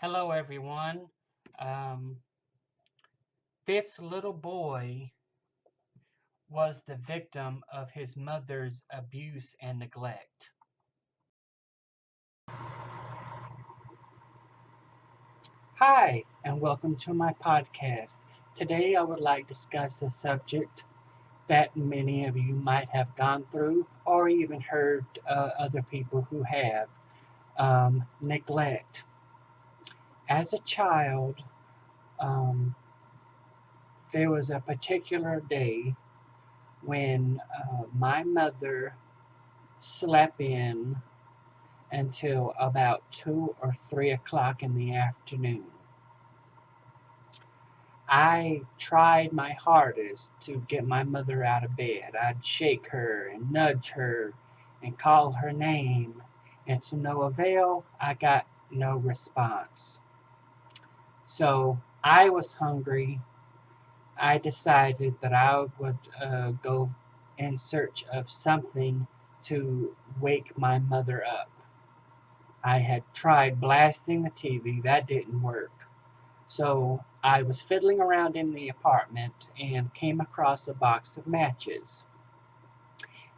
Hello, everyone. Um, this little boy was the victim of his mother's abuse and neglect. Hi, and welcome to my podcast. Today, I would like to discuss a subject that many of you might have gone through or even heard other people who have neglect. As a child, um, there was a particular day when my mother slept in until about 2 or 3 o'clock in the afternoon. I tried my hardest to get my mother out of bed. I'd shake her and nudge her and call her name, and to no avail, I got no response. So I was hungry. I decided that I would go in search of something to wake my mother up. I had tried blasting the TV, that didn't work. So I was fiddling around in the apartment and came across a box of matches.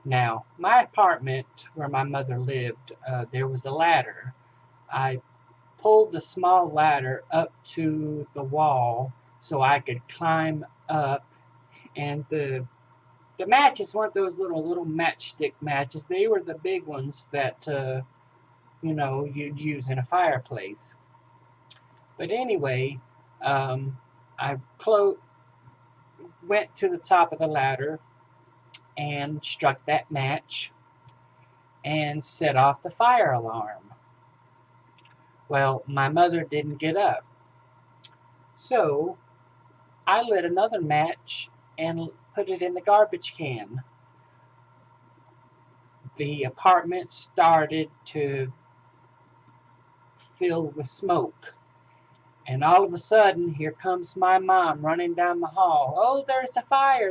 Now, my apartment where my mother lived, there was a ladder. I pulled the small ladder up to the wall so I could climb up, and the matches weren't those little matchstick matches. They were the big ones that you'd use in a fireplace. But anyway, um, I went to the top of the ladder and struck that match and set off the fire alarm. Well, my mother didn't get up. So I lit another match and put it in the garbage can. The apartment started to fill with smoke. And all of a sudden, here comes my mom running down the hall. Oh, there's a fire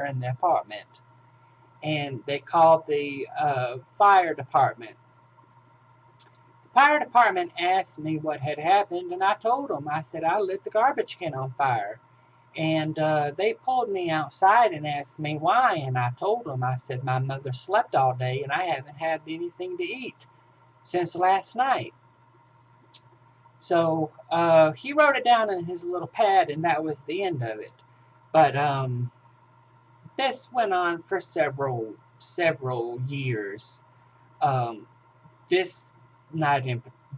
in the apartment. And they called the fire department. The fire department asked me what had happened, and I told them. I said I lit the garbage can on fire. And they pulled me outside and asked me why, and I told them. I said my mother slept all day, and I haven't had anything to eat since last night. So he wrote it down in his little pad, and that was the end of it. But this went on for several years. Um, this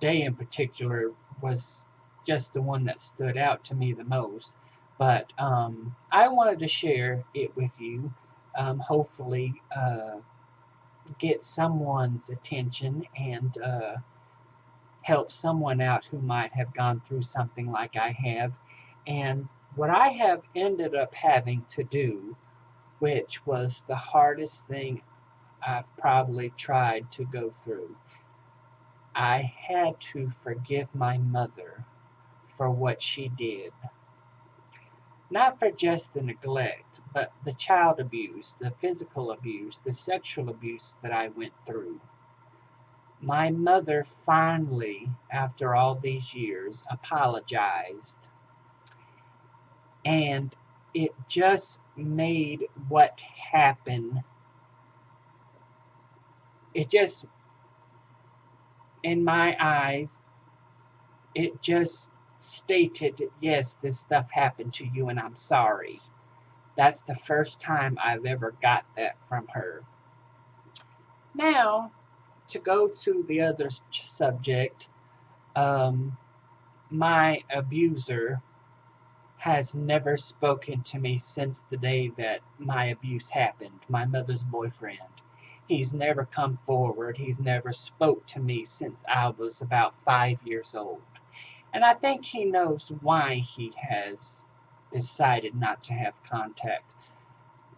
day in particular was just the one that stood out to me the most. But I wanted to share it with you. Hopefully, get someone's attention and help someone out who might have gone through something like I have. And what I have ended up having to do, which was the hardest thing I've probably tried to go through, I had to forgive my mother for what she did. Not for just the neglect, but the child abuse, the physical abuse, the sexual abuse that I went through. My mother finally, after all these years, apologized. And it just made what happened, it just, in my eyes, it just stated, yes, this stuff happened to you and I'm sorry. That's the first time I've ever got that from her. Now, to go to the other subject, um, my abuser has never spoken to me since the day that my abuse happened, my mother's boyfriend. He's never come forward. He's never spoke to me since I was about 5 years old. And I think he knows why he has decided not to have contact.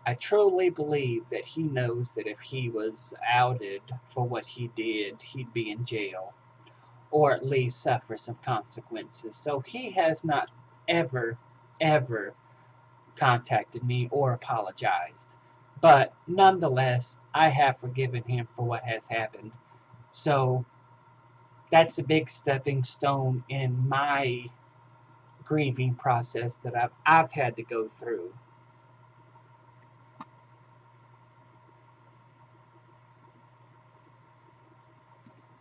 I truly believe that he knows that if he was outed for what he did, he'd be in jail, or at least suffer some consequences. So he has not ever, ever contacted me or apologized. But nonetheless, I have forgiven him for what has happened. So that's a big stepping stone in my grieving process that I've had to go through.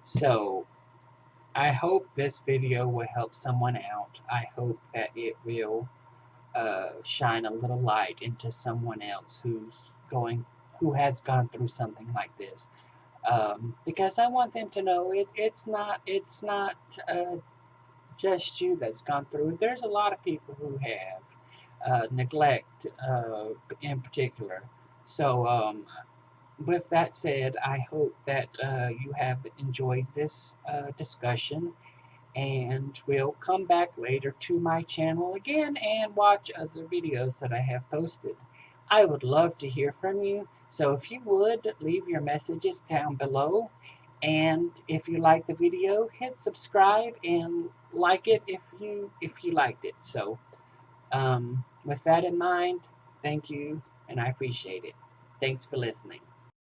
So I hope this video will help someone out. I hope that it will shine a little light into someone else who has gone through something like this. Because I want them to know it's not just you that's gone through it. There's a lot of people who have neglect in particular. So with that said, I hope that you have enjoyed this discussion, and will come back later to my channel again and watch other videos that I have posted. I would love to hear from you, so if you would, leave your messages down below, and if you like the video, hit subscribe and like it if you liked it. So with that in mind, thank you, and I appreciate it. Thanks for listening.